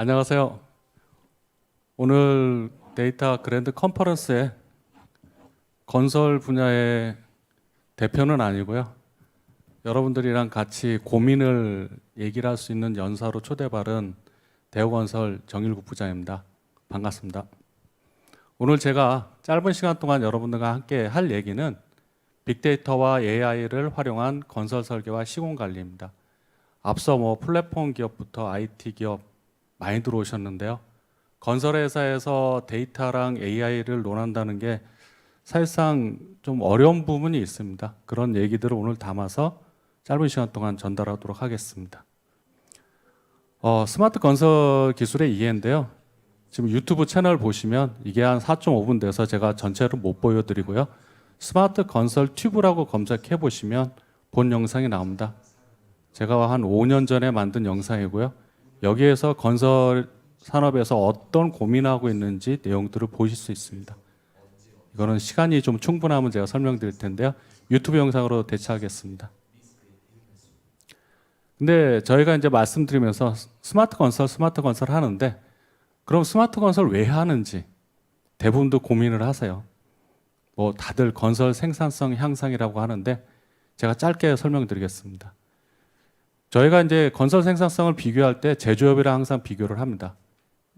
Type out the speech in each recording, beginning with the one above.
안녕하세요. 오늘 데이터 그랜드 컨퍼런스에 건설 분야의 대표는 아니고요. 여러분들이랑 같이 고민을 얘기를 할 수 있는 연사로 초대받은 대우건설 정일국 부장입니다. 반갑습니다. 오늘 제가 짧은 시간 동안 여러분들과 함께 할 얘기는 빅데이터와 AI를 활용한 건설 설계와 시공 관리입니다. 앞서 플랫폼 기업부터 IT 기업 많이 들어오셨는데요. 건설회사에서 데이터랑 AI를 논한다는 게 사실상 좀 어려운 부분이 있습니다. 그런 얘기들을 오늘 담아서 짧은 시간 동안 전달하도록 하겠습니다. 스마트 건설 기술의 이해인데요. 지금 유튜브 채널 보시면 이게 한 4.5분 돼서 제가 전체를 못 보여드리고요. 스마트 건설 튜브라고 검색해 보시면 본 영상이 나옵니다. 제가 한 5년 전에 만든 영상이고요. 여기에서 건설 산업에서 어떤 고민하고 있는지 내용들을 보실 수 있습니다. 이거는 시간이 좀 충분하면 제가 설명드릴 텐데요. 유튜브 영상으로 대체하겠습니다. 근데 저희가 이제 말씀드리면서 스마트 건설 하는데 그럼 스마트 건설 왜 하는지 대부분도 고민을 하세요. 다들 건설 생산성 향상이라고 하는데 제가 짧게 설명드리겠습니다. 저희가 이제 건설 생산성을 비교할 때 제조업이랑 항상 비교를 합니다.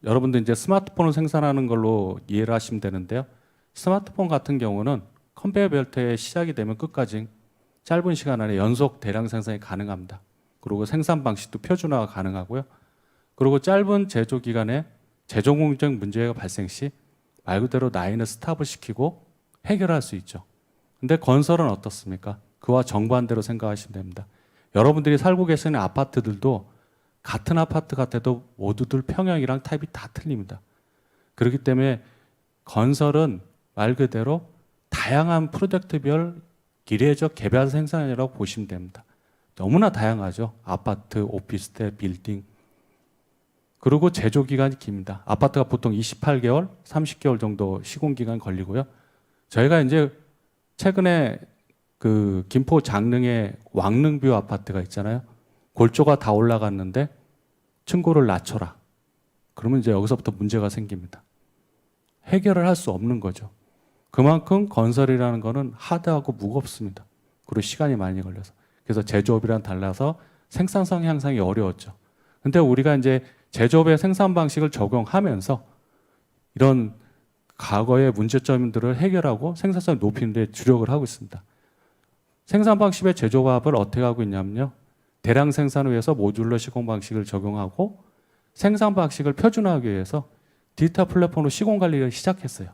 여러분들 이제 스마트폰을 생산하는 걸로 이해를 하시면 되는데요. 스마트폰 같은 경우는 컨베이어 벨트에 시작이 되면 끝까지 짧은 시간 안에 연속 대량 생산이 가능합니다. 그리고 생산 방식도 표준화가 가능하고요. 그리고 짧은 제조 기간에 제조 공정 문제가 발생 시 말 그대로 라인을 스탑을 시키고 해결할 수 있죠. 근데 건설은 어떻습니까? 그와 정반대로 생각하시면 됩니다. 여러분들이 살고 계시는 아파트들도 같은 아파트 같아도 모두들 평형이랑 타입이 다 틀립니다. 그렇기 때문에 건설은 말 그대로 다양한 프로젝트별 기계적 개별 생산이라고 보시면 됩니다. 너무나 다양하죠. 아파트, 오피스텔, 빌딩. 그리고 제조 기간이 깁니다. 아파트가 보통 28개월, 30개월 정도 시공 기간 걸리고요. 저희가 이제 최근에 그 김포 장릉에 왕릉뷰 아파트가 있잖아요. 골조가 다 올라갔는데 층고를 낮춰라. 그러면 이제 여기서부터 문제가 생깁니다. 해결을 할 수 없는 거죠. 그만큼 건설이라는 거는 하드하고 무겁습니다. 그리고 시간이 많이 걸려서. 그래서 제조업이랑 달라서 생산성 향상이 어려웠죠. 근데 우리가 이제 제조업의 생산 방식을 적용하면서 이런 과거의 문제점들을 해결하고 생산성을 높이는 데 주력을 하고 있습니다. 생산 방식의 제조업을 어떻게 하고 있냐면요. 대량 생산을 위해서 모듈러 시공 방식을 적용하고 생산 방식을 표준화하기 위해서 디지털 플랫폼으로 시공 관리를 시작했어요.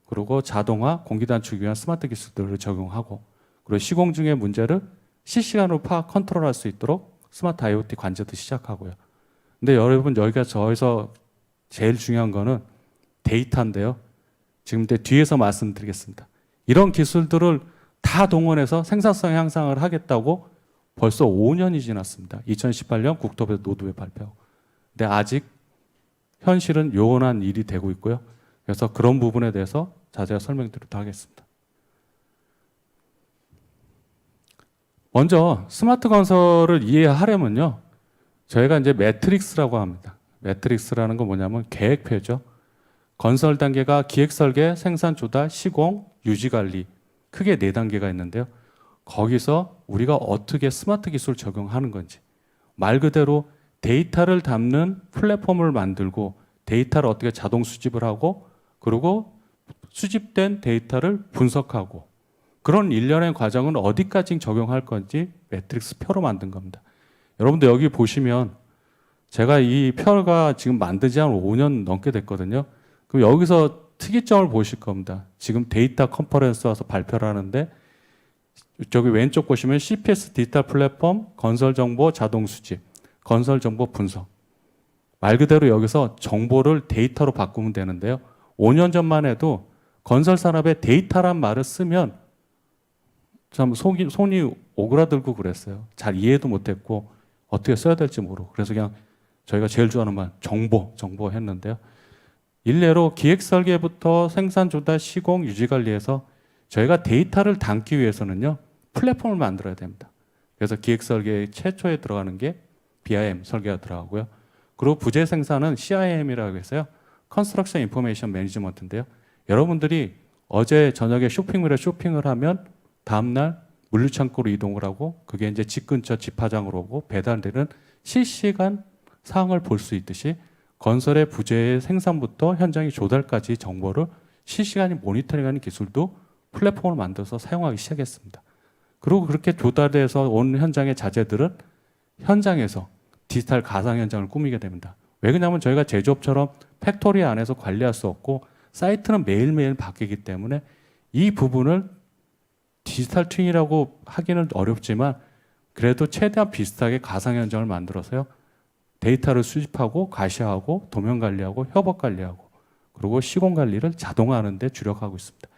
그리고 자동화, 공기 단축을 위한 스마트 기술들을 적용하고 그리고 시공 중의 문제를 실시간으로 파악, 컨트롤할 수 있도록 스마트 IoT 관제도 시작하고요. 근데 여러분 여기가 저에서 제일 중요한 거는 데이터인데요. 지금 뒤에서 말씀드리겠습니다. 이런 기술들을 다 동원해서 생산성 향상을 하겠다고 벌써 5년이 지났습니다. 2018년 국토부 노드에 발표. 근데 아직 현실은 요원한 일이 되고 있고요. 그래서 그런 부분에 대해서 자세히 설명드리도록 하겠습니다. 먼저 스마트 건설을 이해하려면요. 저희가 이제 매트릭스라고 합니다. 매트릭스라는 건 뭐냐면 계획표죠. 건설 단계가 기획 설계, 생산 조달, 시공, 유지 관리 크게 4단계가 있는데요. 거기서 우리가 어떻게 스마트 기술을 적용하는 건지 말 그대로 데이터를 담는 플랫폼을 만들고 데이터를 어떻게 자동 수집을 하고 그리고 수집된 데이터를 분석하고 그런 일련의 과정은 어디까지 적용할 건지 매트릭스 표로 만든 겁니다. 여러분들 여기 보시면 제가 이 표가 지금 만든 지 한 5년 넘게 됐거든요. 그럼 여기서 특이점을 보실 겁니다. 지금 데이터 컨퍼런스 와서 발표를 하는데 저기 왼쪽 보시면 CPS 디지털 플랫폼, 건설 정보 자동 수집, 건설 정보 분석. 말 그대로 여기서 정보를 데이터로 바꾸면 되는데요. 5년 전만 해도 건설 산업에 데이터란 말을 쓰면 참 손이 오그라들고 그랬어요. 잘 이해도 못했고 어떻게 써야 될지 모르고 그래서 그냥 저희가 제일 좋아하는 말 정보 했는데요. 일례로 기획 설계부터 생산 조달, 시공, 유지 관리에서 저희가 데이터를 담기 위해서는요. 플랫폼을 만들어야 됩니다. 그래서 기획 설계 최초에 들어가는 게 BIM 설계가 들어가고요. 그리고 부재 생산은 CIM이라고 해서요. Construction Information Management인데요. 여러분들이 어제 저녁에 쇼핑몰에 쇼핑을 하면 다음날 물류창고로 이동을 하고 그게 이제 집 근처 집화장으로 오고 배달되는 실시간 상황을 볼 수 있듯이 건설의 부재의 생산부터 현장의 조달까지 정보를 실시간에 모니터링하는 기술도 플랫폼을 만들어서 사용하기 시작했습니다. 그리고 그렇게 조달돼서 온 현장의 자재들은 현장에서 디지털 가상 현장을 꾸미게 됩니다. 왜 그러냐면 저희가 제조업처럼 팩토리 안에서 관리할 수 없고 사이트는 매일매일 바뀌기 때문에 이 부분을 디지털 트윈이라고 하기는 어렵지만 그래도 최대한 비슷하게 가상 현장을 만들어서요. 데이터를 수집하고 가시화하고 도면 관리하고 협업 관리하고 그리고 시공 관리를 자동화하는 데 주력하고 있습니다.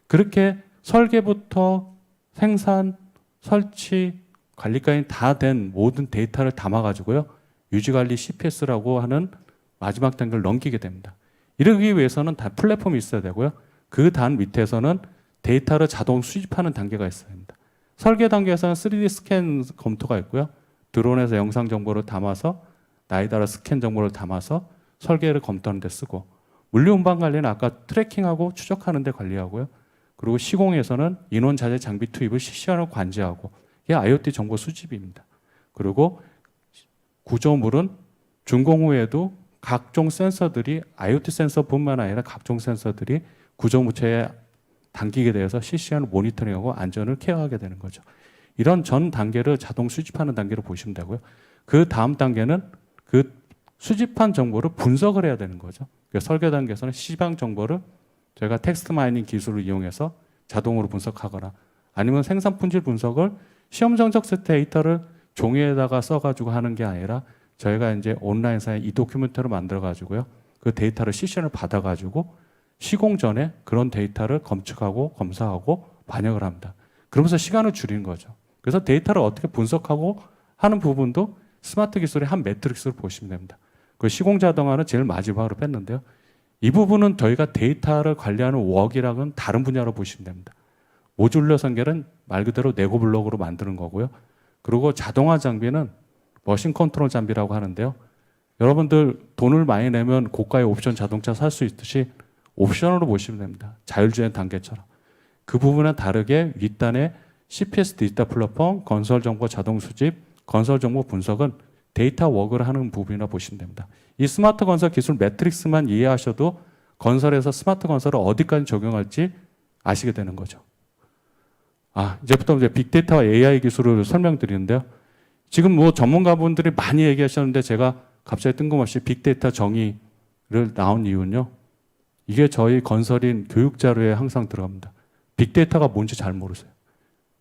그렇게 설계부터 생산, 설치, 관리까지 다 된 모든 데이터를 담아가지고요. 유지관리 CPS라고 하는 마지막 단계를 넘기게 됩니다. 이러기 위해서는 다 플랫폼이 있어야 되고요. 그 단 밑에서는 데이터를 자동 수집하는 단계가 있어야 합니다. 설계 단계에서는 3D 스캔 검토가 있고요. 드론에서 영상 정보를 담아서 나이다라 스캔 정보를 담아서 설계를 검토하는 데 쓰고 물류 운반 관리는 아까 트래킹하고 추적하는 데 관리하고요. 그리고 시공에서는 인원 자재 장비 투입을 실시간으로 관제하고 이게 IoT 정보 수집입니다. 그리고 구조물은 준공 후에도 각종 센서들이 IoT 센서뿐만 아니라 각종 센서들이 구조물체에 담기게 되어서 실시간으로 모니터링하고 안전을 케어하게 되는 거죠. 이런 전 단계를 자동 수집하는 단계로 보시면 되고요. 그 다음 단계는 그 수집한 정보를 분석을 해야 되는 거죠. 그러니까 설계 단계에서는 시방 정보를 저희가 텍스트 마이닝 기술을 이용해서 자동으로 분석하거나 아니면 생산 품질 분석을 시험 정적 데이터를 종이에다가 써가지고 하는 게 아니라 저희가 이제 온라인상에 이 도큐멘터를 만들어가지고요. 그 데이터를 실시간으로 받아가지고 시공 전에 그런 데이터를 검측하고 검사하고 반영을 합니다. 그러면서 시간을 줄이는 거죠. 그래서 데이터를 어떻게 분석하고 하는 부분도 스마트 기술의 한 매트릭스로 보시면 됩니다. 그 시공 자동화는 제일 마지막으로 뺐는데요. 이 부분은 저희가 데이터를 관리하는 웍이랑은 다른 분야로 보시면 됩니다. 모듈러 설계는 말 그대로 네고 블록으로 만드는 거고요. 그리고 자동화 장비는 머신 컨트롤 장비라고 하는데요. 여러분들 돈을 많이 내면 고가의 옵션 자동차 살 수 있듯이 옵션으로 보시면 됩니다. 자율주행 단계처럼. 그 부분은 다르게 윗단의 CPS 디지털 플랫폼, 건설 정보 자동 수집, 건설 정보 분석은 데이터 워크를 하는 부분이라 보시면 됩니다. 이 스마트 건설 기술 매트릭스만 이해하셔도 건설에서 스마트 건설을 어디까지 적용할지 아시게 되는 거죠. 이제부터 이제 빅데이터와 AI 기술을 설명드리는데요. 지금 뭐 전문가분들이 많이 얘기하셨는데 제가 갑자기 뜬금없이 빅데이터 정의를 나온 이유는요. 이게 저희 건설인 교육 자료에 항상 들어갑니다. 빅데이터가 뭔지 잘 모르세요.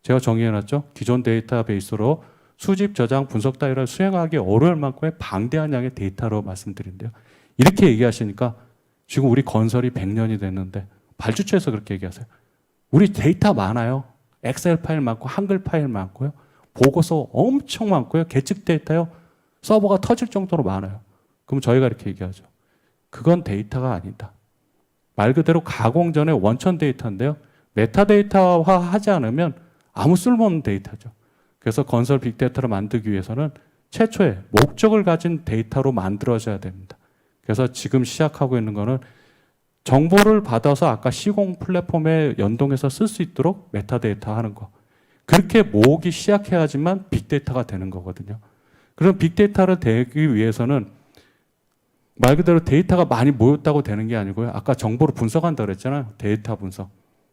제가 정의해놨죠. 기존 데이터베이스로 수집, 저장, 분석 따위를 수행하기 어려울 만큼의 방대한 양의 데이터로 말씀드린대요. 이렇게 얘기하시니까 지금 우리 건설이 100년이 됐는데 발주처에서 그렇게 얘기하세요. 우리 데이터 많아요. 엑셀 파일 많고 한글 파일 많고요. 보고서 엄청 많고요. 계측 데이터요. 서버가 터질 정도로 많아요. 그럼 저희가 이렇게 얘기하죠. 그건 데이터가 아니다. 말 그대로 가공 전에 원천 데이터인데요. 메타데이터화 하지 않으면 아무 쓸모없는 데이터죠. 그래서 건설 빅데이터를 만들기 위해서는 최초의 목적을 가진 데이터로 만들어져야 됩니다. 그래서 지금 시작하고 있는 거는 정보를 받아서 아까 시공 플랫폼에 연동해서 쓸 수 있도록 메타데이터 하는 거. 그렇게 모으기 시작해야지만 빅데이터가 되는 거거든요. 그럼 빅데이터를 되기 위해서는 말 그대로 데이터가 많이 모였다고 되는 게 아니고요. 아까 정보를 분석한다고 그랬잖아요. 데이터 분석.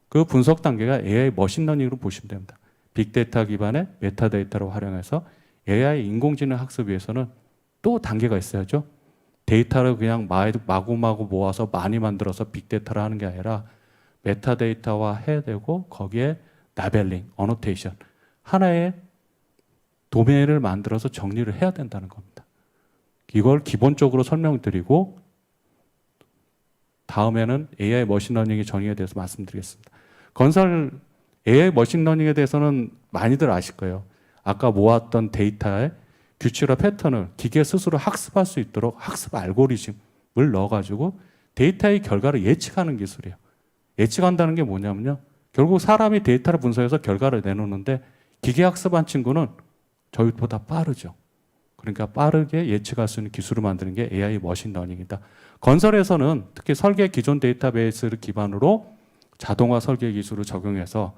그 분석 단계가 AI 머신러닝으로 보시면 됩니다. 빅데이터 기반의 메타데이터로 활용해서 AI 인공지능 학습 위해서는 또 단계가 있어야죠. 데이터를 그냥 마구마구 모아서 많이 만들어서 빅데이터를 하는 게 아니라 메타데이터화 해야 되고 거기에 라벨링, 어노테이션 하나의 도메인을 만들어서 정리를 해야 된다는 겁니다. 이걸 기본적으로 설명드리고 다음에는 AI 머신러닝의 정의에 대해서 말씀드리겠습니다. 건설 AI 머신러닝에 대해서는 많이들 아실 거예요. 아까 모았던 데이터의 규칙과 패턴을 기계 스스로 학습할 수 있도록 학습 알고리즘을 넣어가지고 데이터의 결과를 예측하는 기술이에요. 예측한다는 게 뭐냐면요. 결국 사람이 데이터를 분석해서 결과를 내놓는데 기계 학습한 친구는 저희보다 빠르죠. 그러니까 빠르게 예측할 수 있는 기술을 만드는 게 AI 머신러닝이다. 건설에서는 특히 설계 기존 데이터베이스를 기반으로 자동화 설계 기술을 적용해서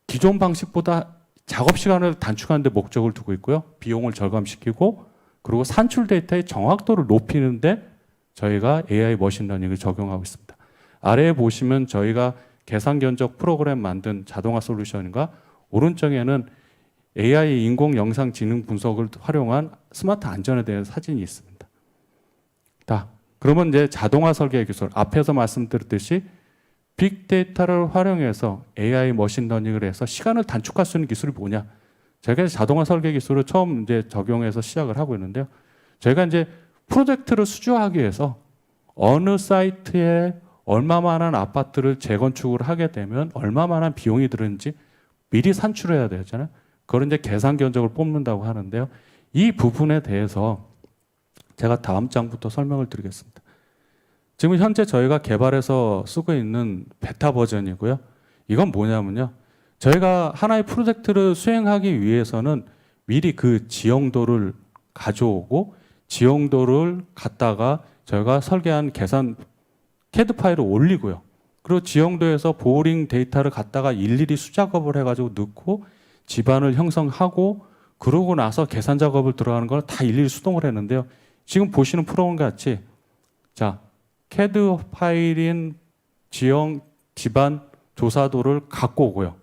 기존 방식보다 작업 시간을 단축하는 데 목적을 두고 있고요. 비용을 절감시키고 그리고 산출 데이터의 정확도를 높이는데 저희가 AI 머신러닝을 적용하고 있습니다. 아래에 보시면 저희가 계산 견적 프로그램 만든 자동화 솔루션과 오른쪽에는 AI 인공 영상 지능 분석을 활용한 스마트 안전에 대한 사진이 있습니다. 그러면 이제 자동화 설계 기술 앞에서 말씀드렸듯이 빅데이터를 활용해서 AI 머신러닝을 해서 시간을 단축할 수 있는 기술이 뭐냐? 저희가 자동화 설계 기술을 처음 이제 적용해서 시작을 하고 있는데요. 저희가 이제 프로젝트를 수주하기 위해서 어느 사이트에 얼마만한 아파트를 재건축을 하게 되면 얼마만한 비용이 드는지 미리 산출해야 되잖아요. 그걸 이제 계산 견적을 뽑는다고 하는데요. 이 부분에 대해서 제가 다음 장부터 설명을 드리겠습니다. 지금 현재 저희가 개발해서 쓰고 있는 베타 버전이고요. 이건 뭐냐면요. 저희가 하나의 프로젝트를 수행하기 위해서는 미리 그 지형도를 가져오고 지형도를 갖다가 저희가 설계한 계산 CAD 파일을 올리고요. 그리고 지형도에서 보링 데이터를 갖다가 일일이 수작업을 해가지고 넣고 지반을 형성하고 그러고 나서 계산 작업을 들어가는 걸 다 일일이 수동을 했는데요. 지금 보시는 프로그램 같이 자 CAD 파일인 지형 지반 조사도를 갖고 오고요.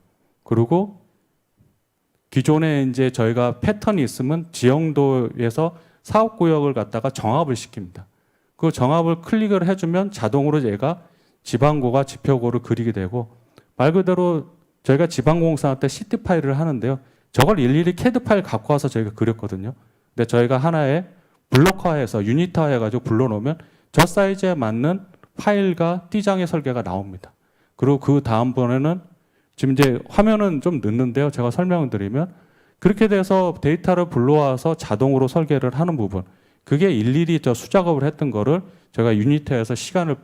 그리고 기존에 이제 저희가 패턴이 있으면 지형도에서 사업구역을 갖다가 정합을 시킵니다. 그 정합을 클릭을 해주면 자동으로 얘가 지방고가 지표고를 그리게 되고 말 그대로 저희가 지방공사할 때 CT 파일을 하는데요. 저걸 일일이 CAD 파일 갖고 와서 저희가 그렸거든요. 근데 저희가 하나의 블록화해서 유니트화해가지고 불러놓으면 저 사이즈에 맞는 파일과 띠장의 설계가 나옵니다. 그리고 그 다음번에는 지금 이제 화면은 좀 늦는데요. 제가 설명을 드리면 그렇게 돼서 데이터를 불러와서 자동으로 설계를 하는 부분 그게 일일이 저 수작업을 했던 거를 제가 유니트에서 시간을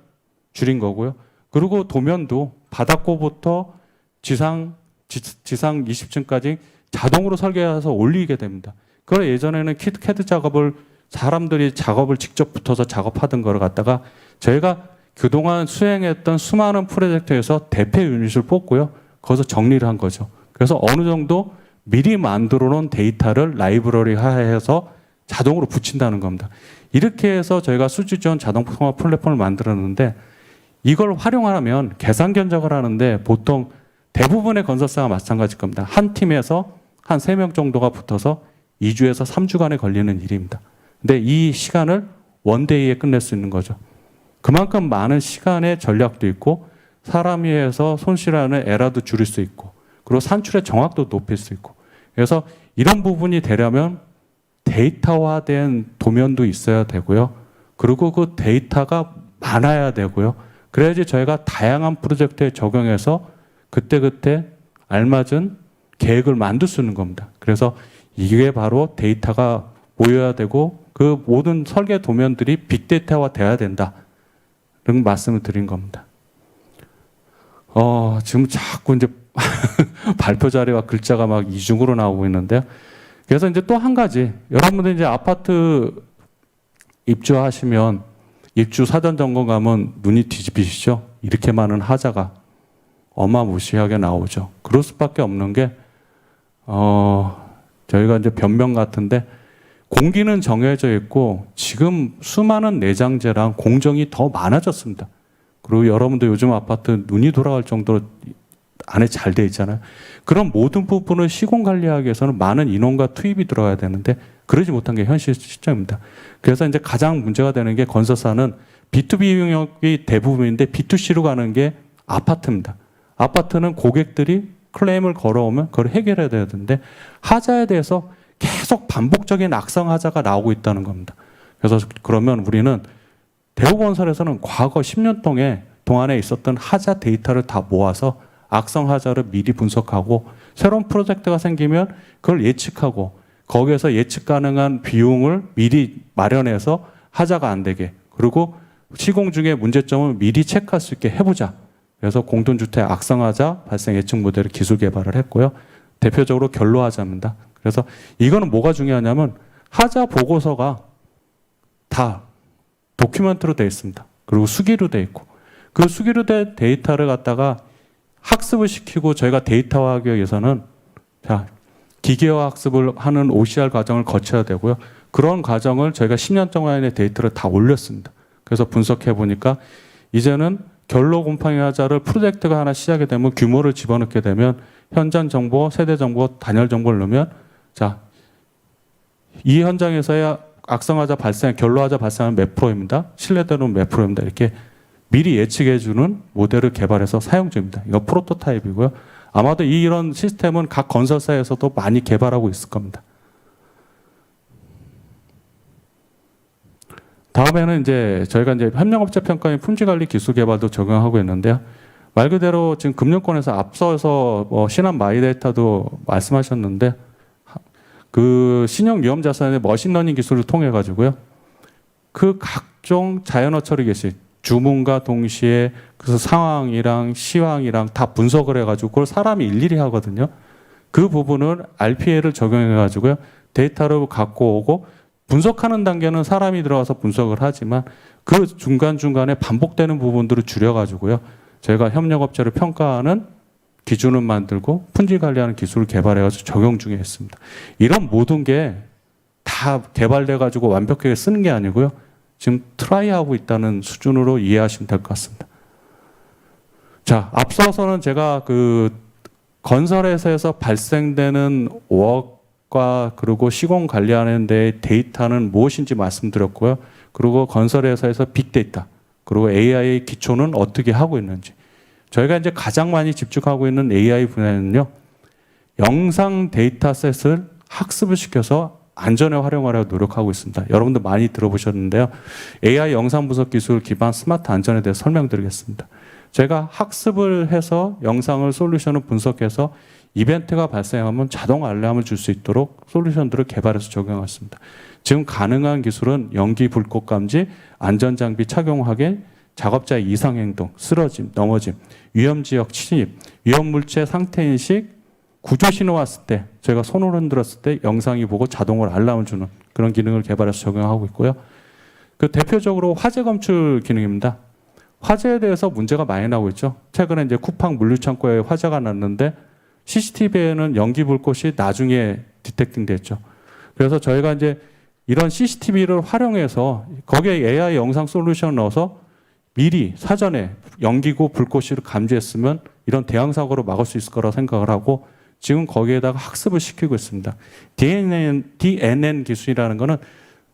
줄인 거고요. 그리고 도면도 바닥고부터 지상 20층까지 자동으로 설계해서 올리게 됩니다. 그걸 예전에는 CAD 작업을 사람들이 작업을 직접 붙어서 작업하던 거를 갖다가 저희가 그동안 수행했던 수많은 프로젝트에서 대표 유닛을 뽑고요. 거기서 정리를 한 거죠. 그래서 어느 정도 미리 만들어 놓은 데이터를 라이브러리화해서 자동으로 붙인다는 겁니다. 이렇게 해서 저희가 수주 지원 자동 통합 플랫폼을 만들었는데 이걸 활용하면 계산 견적을 하는데 보통 대부분의 건설사가 마찬가지일 겁니다. 한 팀에서 한 3명 정도가 붙어서 2주에서 3주간에 걸리는 일입니다. 근데 이 시간을 원데이에 끝낼 수 있는 거죠. 그만큼 많은 시간의 전략도 있고 사람이 해서 손실하는 에러도 줄일 수 있고 그리고 산출의 정확도 높일 수 있고 그래서 이런 부분이 되려면 데이터화된 도면도 있어야 되고요. 그리고 그 데이터가 많아야 되고요. 그래야지 저희가 다양한 프로젝트에 적용해서 그때그때 알맞은 계획을 만들 수 있는 겁니다. 그래서 이게 바로 데이터가 모여야 되고 그 모든 설계 도면들이 빅데이터화 돼야 된다. 이런 말씀을 드린 겁니다. 지금 자꾸 이제 발표 자료와 글자가 막 이중으로 나오고 있는데요. 그래서 이제 또 한 가지, 여러분들 이제 아파트 입주하시면 입주 사전 점검 가면 눈이 뒤집히시죠? 이렇게 많은 하자가 어마무시하게 나오죠. 그럴 수밖에 없는 게, 저희가 이제 변명 같은데, 공기는 정해져 있고, 지금 수많은 내장재랑 공정이 더 많아졌습니다. 그리고 여러분도 요즘 아파트 눈이 돌아갈 정도로 안에 잘 돼 있잖아요. 그런 모든 부분을 시공 관리하기 위해서는 많은 인원과 투입이 들어가야 되는데 그러지 못한 게 현실 시점입니다. 그래서 이제 가장 문제가 되는 게 건설사는 B2B 영역이 대부분인데 B2C로 가는 게 아파트입니다. 아파트는 고객들이 클레임을 걸어오면 그걸 해결해야 되는데 하자에 대해서 계속 반복적인 악성 하자가 나오고 있다는 겁니다. 그래서 그러면 우리는 대우건설에서는 과거 10년 동안에 있었던 하자 데이터를 다 모아서 악성 하자를 미리 분석하고 새로운 프로젝트가 생기면 그걸 예측하고 거기에서 예측 가능한 비용을 미리 마련해서 하자가 안 되게 그리고 시공 중에 문제점을 미리 체크할 수 있게 해보자. 그래서 공동주택 악성 하자 발생 예측 모델을 기술 개발을 했고요. 대표적으로 결로하자입니다. 그래서 이거는 뭐가 중요하냐면 하자 보고서가 다 도큐멘트로 되어 있습니다. 그리고 수기로 되어 있고 그 수기로 된 데이터를 갖다가 학습을 시키고 저희가 데이터화하기 위해서는 자, 기계화 학습을 하는 OCR 과정을 거쳐야 되고요. 그런 과정을 저희가 10년 동안의 데이터를 다 올렸습니다. 그래서 분석해 보니까 이제는 결로 곰팡이 하자를 프로젝트가 하나 시작이 되면 규모를 집어넣게 되면 현장 정보, 세대 정보, 단열 정보를 넣으면 자, 이 현장에서의 악성하자 발생, 결로하자 발생은 몇 프로입니다. 신뢰도는 몇 프로입니다. 이렇게 미리 예측해 주는 모델을 개발해서 사용 중입니다. 이거 프로토타입이고요. 아마도 이런 시스템은 각 건설사에서도 많이 개발하고 있을 겁니다. 다음에는 이제 저희가 이제 협력업체 평가인 품질관리 기술 개발도 적용하고 있는데요. 말 그대로 지금 금융권에서 앞서서 신한 마이데이터도 말씀하셨는데 그 신용 위험 자산의 머신러닝 기술을 통해 가지고요. 그 각종 자연어 처리 개시 주문과 동시에 그래서 상황이랑 시황이랑 다 분석을 해가지고 그걸 사람이 일일이 하거든요. 그 부분을 RPA를 적용해가지고요. 데이터를 갖고 오고 분석하는 단계는 사람이 들어가서 분석을 하지만 그 중간중간에 반복되는 부분들을 줄여가지고요. 저희가 협력업체를 평가하는 기준을 만들고 품질 관리하는 기술을 개발해가지고 적용 중에 있습니다. 이런 모든 게 다 개발돼가지고 완벽하게 쓰는 게 아니고요. 지금 트라이하고 있다는 수준으로 이해하시면 될 것 같습니다. 자, 앞서서는 제가 그 건설회사에서 발생되는 워크와 그리고 시공 관리하는 데의 데이터는 무엇인지 말씀드렸고요. 그리고 건설회사에서 빅데이터, 그리고 AI의 기초는 어떻게 하고 있는지. 저희가 이제 가장 많이 집중하고 있는 AI 분야는요. 영상 데이터셋을 학습을 시켜서 안전에 활용하려고 노력하고 있습니다. 여러분들 많이 들어보셨는데요. AI 영상 분석 기술 기반 스마트 안전에 대해 설명드리겠습니다. 제가 학습을 해서 영상을 솔루션을 분석해서 이벤트가 발생하면 자동 알람을 줄 수 있도록 솔루션들을 개발해서 적용했습니다. 지금 가능한 기술은 연기 불꽃 감지, 안전장비 착용 확인, 작업자의 이상 행동, 쓰러짐, 넘어짐, 위험지역 침입, 위험물체 상태 인식, 구조 신호 왔을 때 저희가 손을 흔들었을 때 영상이 보고 자동으로 알람을 주는 그런 기능을 개발해서 적용하고 있고요. 그 대표적으로 화재 검출 기능입니다. 화재에 대해서 문제가 많이 나오고 있죠. 최근에 이제 쿠팡 물류창고에 화재가 났는데 CCTV에는 연기 불꽃이 나중에 디텍팅 됐죠. 그래서 저희가 이제 이런 CCTV를 활용해서 거기에 AI 영상 솔루션을 넣어서 미리 사전에 연기고 불꽃을 감지했으면 이런 대형 사고를 막을 수 있을 거라고 생각을 하고 지금 거기에다가 학습을 시키고 있습니다. DNN 기술이라는 거는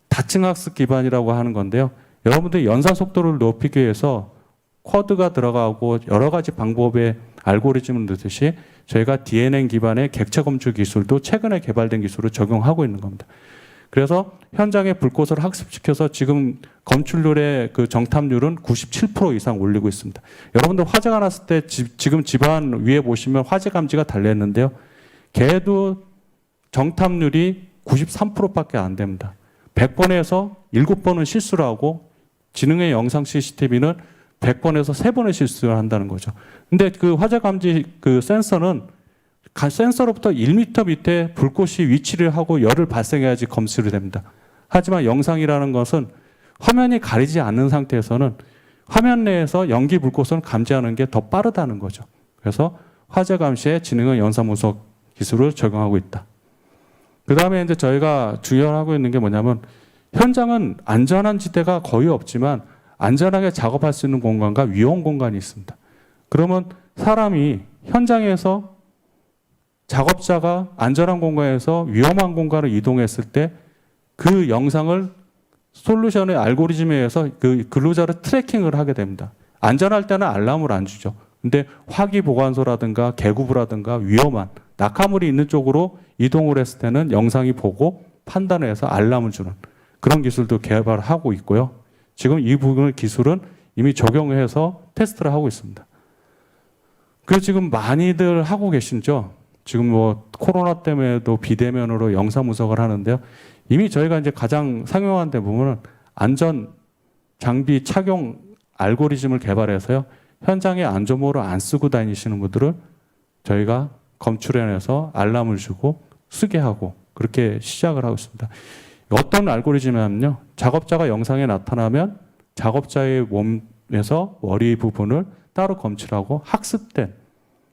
다층 학습 기반이라고 하는 건데요. 여러분들 연산 속도를 높이기 위해서 쿼드가 들어가고 여러 가지 방법의 알고리즘을 넣듯이 저희가 DNN 기반의 객체 검출 기술도 최근에 개발된 기술을 적용하고 있는 겁니다. 그래서 현장에 불꽃을 학습시켜서 지금 검출률의 그 정탐률은 97% 이상 올리고 있습니다. 여러분들 화재가 났을 때 지금 집안 위에 보시면 화재 감지가 달려있는데요. 걔도 정탐률이 93%밖에 안 됩니다. 100번에서 7번은 실수를 하고 지능의 영상 CCTV는 100번에서 3번의 실수를 한다는 거죠. 근데 그 화재 감지 그 센서는 센서로부터 1m 밑에 불꽃이 위치를 하고 열을 발생해야지 검출이 됩니다. 하지만 영상이라는 것은 화면이 가리지 않는 상태에서는 화면 내에서 연기 불꽃을 감지하는 게 더 빠르다는 거죠. 그래서 화재 감시에 지능의 영상 분석 기술을 적용하고 있다. 그 다음에 이제 저희가 주의하고 있는 게 뭐냐면 현장은 안전한 지대가 거의 없지만 안전하게 작업할 수 있는 공간과 위험 공간이 있습니다. 그러면 사람이 현장에서 작업자가 안전한 공간에서 위험한 공간을 이동했을 때 그 영상을 솔루션의 알고리즘에 의해서 그 근로자를 트래킹을 하게 됩니다. 안전할 때는 알람을 안 주죠. 근데 화기 보관소라든가 계급이라든가 위험한 낙하물이 있는 쪽으로 이동을 했을 때는 영상이 보고 판단해서 알람을 주는 그런 기술도 개발하고 있고요. 지금 이 부분의 기술은 이미 적용해서 테스트를 하고 있습니다. 그래서 지금 많이들 하고 계시죠. 지금 뭐 코로나 때문에도 비대면으로 영상 분석을 하는데요. 이미 저희가 이제 가장 상용화한 데 보면은 안전 장비 착용 알고리즘을 개발해서요. 현장에 안전모를 안 쓰고 다니시는 분들을 저희가 검출해내서 알람을 주고 쓰게 하고 그렇게 시작을 하고 있습니다. 어떤 알고리즘이냐면요. 작업자가 영상에 나타나면 작업자의 몸에서 머리 부분을 따로 검출하고 학습된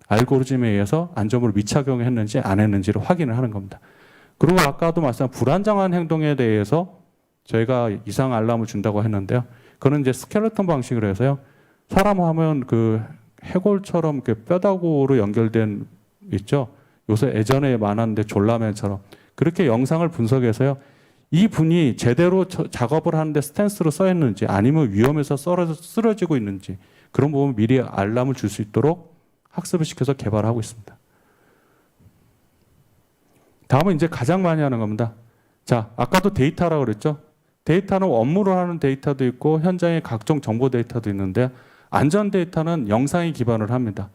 알고리즘에 의해서 안전을 미착용했는지 안 했는지를 확인을 하는 겁니다. 그리고 아까도 말씀한 불안정한 행동에 대해서 저희가 이상 알람을 준다고 했는데요. 그건 이제 스켈레톤 방식으로 해서요. 사람 하면 그 해골처럼 그 뼈다구로 연결된 있죠. 요새 예전에 많았는데 졸라맨처럼 그렇게 영상을 분석해서요. 이 분이 제대로 작업을 하는데 스탠스로 써 있는지 아니면 위험해서 쓰러지고 있는지 그런 부분 미리 알람을 줄 수 있도록 학습을 시켜서 개발하고 있습니다. 다음은 이제 가장 많이 하는 겁니다. 자, 아까도 데이터라고 그랬죠. 데이터는 업무를 하는 데이터도 있고 현장의 각종 정보 데이터도 있는데 안전 데이터는 영상에 기반을 합니다.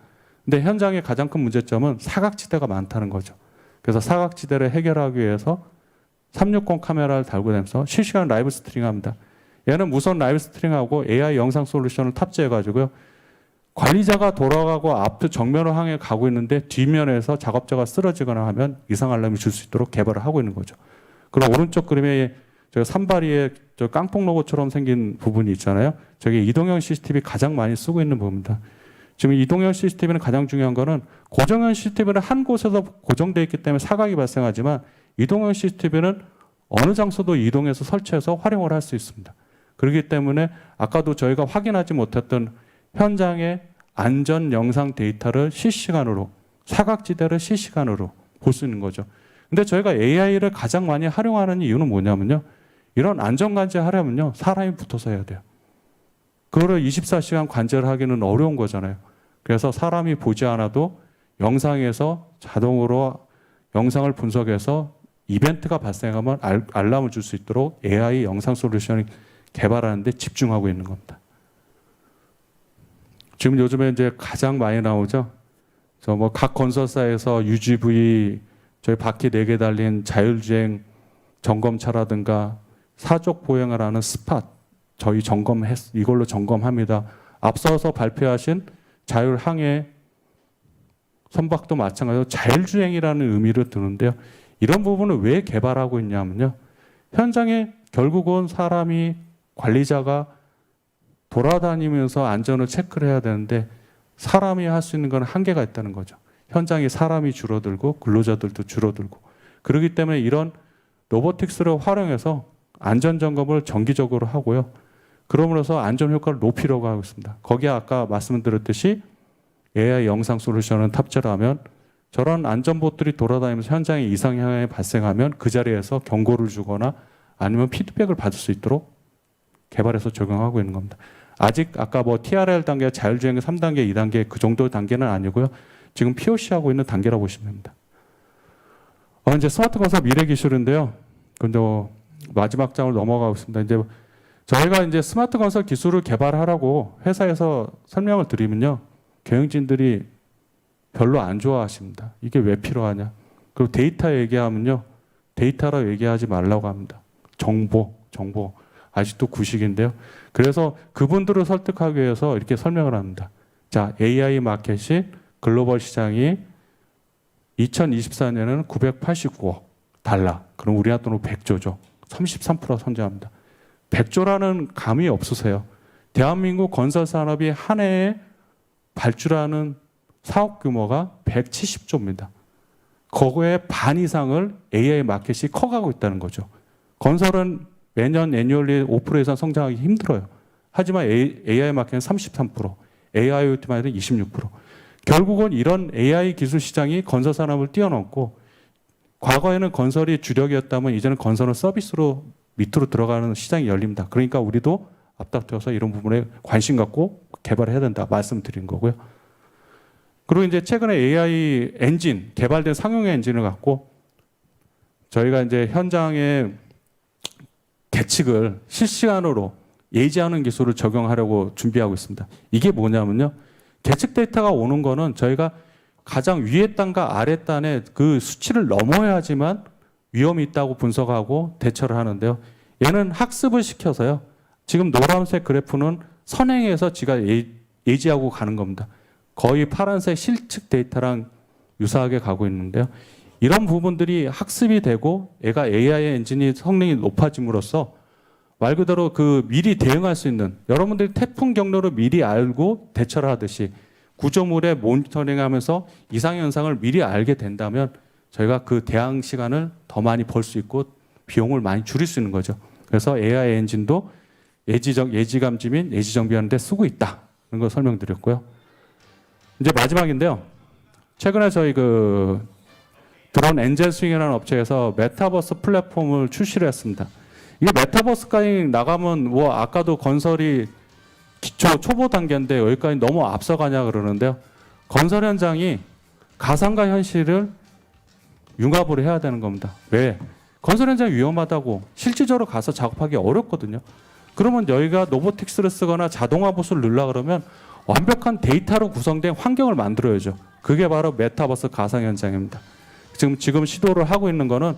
근데 현장의 가장 큰 문제점은 사각지대가 많다는 거죠. 그래서 사각지대를 해결하기 위해서 360 카메라를 달고 다니면서 실시간 라이브 스트리밍합니다. 얘는 무선 라이브 스트리밍하고 AI 영상 솔루션을 탑재해가지고요. 관리자가 돌아가고 앞 정면을 향해 가고 있는데 뒷면에서 작업자가 쓰러지거나 하면 이상 알람이 줄 수 있도록 개발을 하고 있는 거죠. 그럼 오른쪽 그림에 저 산발이에 저 깡통 로고처럼 생긴 부분이 있잖아요. 저게 이동형 CCTV 가장 많이 쓰고 있는 부분입니다. 지금 이동형 CCTV는 가장 중요한 거는 고정형 CCTV는 한 곳에서 고정되어 있기 때문에 사각이 발생하지만 이동형 CCTV는 어느 장소도 이동해서 설치해서 활용을 할 수 있습니다. 그렇기 때문에 아까도 저희가 확인하지 못했던 현장의 안전 영상 데이터를 실시간으로 사각지대를 실시간으로 볼 수 있는 거죠. 근데 저희가 AI를 가장 많이 활용하는 이유는 뭐냐면요. 이런 안전관제 하려면요. 사람이 붙어서 해야 돼요. 그거를 24시간 관제를 하기는 어려운 거잖아요. 그래서 사람이 보지 않아도 영상에서 자동으로 영상을 분석해서 이벤트가 발생하면 알람을 줄 수 있도록 AI 영상 솔루션을 개발하는 데 집중하고 있는 겁니다. 지금 요즘에 이제 가장 많이 나오죠. 저 뭐 각 건설사에서 UGV 저희 바퀴 4개 달린 자율주행 점검차라든가 사족 보행을 하는 스팟 저희 이걸로 점검합니다. 앞서서 발표하신 자율항해 선박도 마찬가지로 자율주행이라는 의미를 두는데요. 이런 부분을 왜 개발하고 있냐면요. 현장에 결국은 사람이 관리자가 돌아다니면서 안전을 체크를 해야 되는데 사람이 할 수 있는 건 한계가 있다는 거죠. 현장에 사람이 줄어들고 근로자들도 줄어들고 그렇기 때문에 이런 로보틱스를 활용해서 안전점검을 정기적으로 하고요. 그러므로서 안전 효과를 높이려고 하고 있습니다. 거기에 아까 말씀드렸듯이 AI 영상 솔루션을 탑재를 하면 저런 안전봇들이 돌아다니면서 현장에 이상 현상이 발생하면 그 자리에서 경고를 주거나 아니면 피드백을 받을 수 있도록 개발해서 적용하고 있는 겁니다. 아직 아까 뭐 TRL 단계, 자율주행 3단계, 2단계 그 정도 단계는 아니고요. 지금 POC하고 있는 단계라고 보시면 됩니다. 이제 스마트 건설 미래 기술인데요. 근데 마지막 장으로 넘어가고 있습니다. 이제 저희가 이제 스마트 건설 기술을 개발하라고 회사에서 설명을 드리면요. 경영진들이 별로 안 좋아하십니다. 이게 왜 필요하냐. 그리고 데이터 얘기하면요. 데이터라고 얘기하지 말라고 합니다. 정보. 아직도 구식인데요. 그래서 그분들을 설득하기 위해서 이렇게 설명을 합니다. 자, AI 마켓이 글로벌 시장이 2024년에는 989억 달러. 그럼 우리나라 돈으로 100조죠. 33% 선정합니다. 100조라는 감이 없으세요. 대한민국 건설 산업이 한 해에 발주하는 사업 규모가 170조입니다. 그거의 반 이상을 AI 마켓이 커가고 있다는 거죠. 건설은 매년 애뉴얼리 5% 이상 성장하기 힘들어요. 하지만 AI 마켓은 33%, AIoT만 해도 26%. 결국은 이런 AI 기술 시장이 건설 산업을 뛰어넘고 과거에는 건설이 주력이었다면 이제는 건설은 서비스로 밑으로 들어가는 시장이 열립니다. 그러니까 우리도 앞다퉈서 이런 부분에 관심 갖고 개발해야 된다 말씀드린 거고요. 그리고 이제 최근에 AI 엔진, 개발된 상용 엔진을 갖고 저희가 이제 현장에 계측을 실시간으로 예지하는 기술을 적용하려고 준비하고 있습니다. 이게 뭐냐면요. 계측 데이터가 오는 거는 저희가 가장 위에 단과 아래 단의 그 수치를 넘어야지만 위험이 있다고 분석하고 대처를 하는데요. 얘는 학습을 시켜서요. 지금 노란색 그래프는 선행해서 지가 예지하고 가는 겁니다. 거의 파란색 실측 데이터랑 유사하게 가고 있는데요. 이런 부분들이 학습이 되고 얘가 AI 엔진이 성능이 높아짐으로써 말 그대로 그 미리 대응할 수 있는 여러분들이 태풍 경로를 미리 알고 대처를 하듯이 구조물에 모니터링하면서 이상 현상을 미리 알게 된다면 저희가 그 대응 시간을 더 많이 벌 수 있고 비용을 많이 줄일 수 있는 거죠. 그래서 AI 엔진도 예지감지 및 예지정비하는 데 쓰고 있다. 이런 거 설명드렸고요. 이제 마지막인데요. 최근에 저희 그 드론 엔젤 스윙이라는 업체에서 메타버스 플랫폼을 출시를 했습니다. 이게 메타버스까지 나가면 뭐 아까도 건설이 초보 단계인데 여기까지 너무 앞서가냐 그러는데요. 건설 현장이 가상과 현실을 융합을 해야 되는 겁니다. 왜? 건설 현장이 위험하다고 실질적으로 가서 작업하기 어렵거든요. 그러면 여기가 로보틱스를 쓰거나 자동화 보수를 넣으려 그러면 완벽한 데이터로 구성된 환경을 만들어야죠. 그게 바로 메타버스 가상 현장입니다. 지금 시도를 하고 있는 거는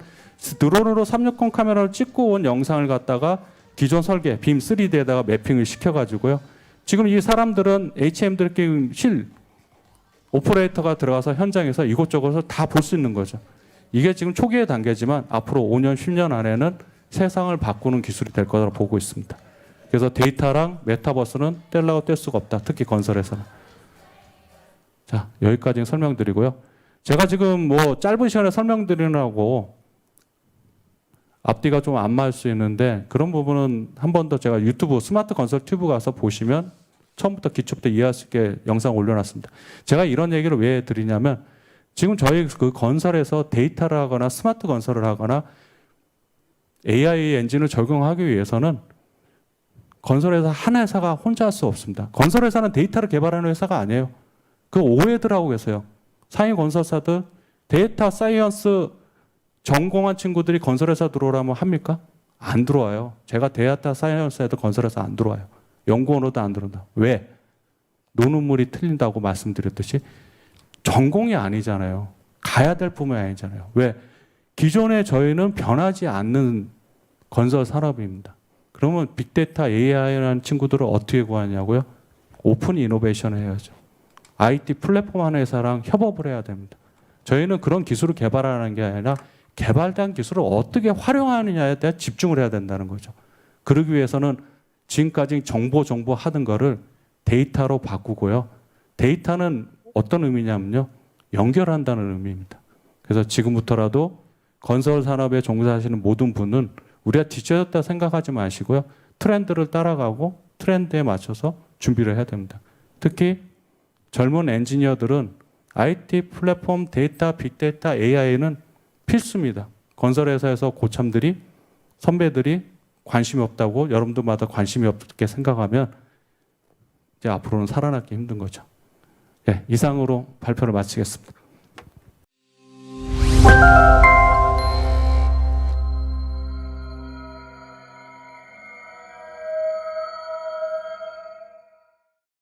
드론으로 360 카메라를 찍고 온 영상을 갖다가 기존 설계 빔 3D에다가 매핑을 시켜가지고요. 지금 이 사람들은 HM들끼리 오퍼레이터가 들어가서 현장에서 이곳저곳을 다 볼 수 있는 거죠. 이게 지금 초기의 단계지만 앞으로 5년, 10년 안에는 세상을 바꾸는 기술이 될 거라고 보고 있습니다. 그래서 데이터랑 메타버스는 뗄라고 뗄 수가 없다. 특히 건설에서는. 자, 여기까지 설명드리고요. 제가 지금 뭐 짧은 시간에 설명드리느라고 앞뒤가 좀 안 맞을 수 있는데 그런 부분은 한 번 더 제가 유튜브 스마트 건설 튜브 가서 보시면 처음부터 기초부터 이해할 수 있게 영상 올려놨습니다. 제가 이런 얘기를 왜 드리냐면 지금 저희 그 건설에서 데이터를 하거나 스마트 건설을 하거나 AI 엔진을 적용하기 위해서는 건설회사 한 회사가 혼자 할 수 없습니다. 건설회사는 데이터를 개발하는 회사가 아니에요. 그 오해들 하고 계세요. 상위 건설사들 데이터 사이언스 전공한 친구들이 건설회사 들어오라면 합니까? 안 들어와요. 제가 데이터 사이언스에도 건설회사 안 들어와요. 연구원으로도 안 들어온다. 왜? 노는 물이 틀린다고 말씀드렸듯이 전공이 아니잖아요. 가야 될 부분이 아니잖아요. 왜? 기존에 저희는 변하지 않는 건설 산업입니다. 그러면 빅데이터 AI라는 친구들을 어떻게 구하냐고요? 오픈 이노베이션을 해야죠. IT 플랫폼 하는 회사랑 협업을 해야 됩니다. 저희는 그런 기술을 개발하는 게 아니라 개발된 기술을 어떻게 활용하느냐에 대해 집중을 해야 된다는 거죠. 그러기 위해서는 지금까지 정보 하던 거를 데이터로 바꾸고요. 데이터는 어떤 의미냐면요. 연결한다는 의미입니다. 그래서 지금부터라도 건설 산업에 종사하시는 모든 분은 우리가 뒤쳐졌다 생각하지 마시고요. 트렌드를 따라가고 트렌드에 맞춰서 준비를 해야 됩니다. 특히 젊은 엔지니어들은 IT 플랫폼, 데이터, 빅데이터, AI는 필수입니다. 건설회사에서 고참들이 선배들이 관심이 없다고 여러분들마다 관심이 없게 생각하면 이제 앞으로는 살아남기 힘든 거죠. 네, 이상으로 발표를 마치겠습니다.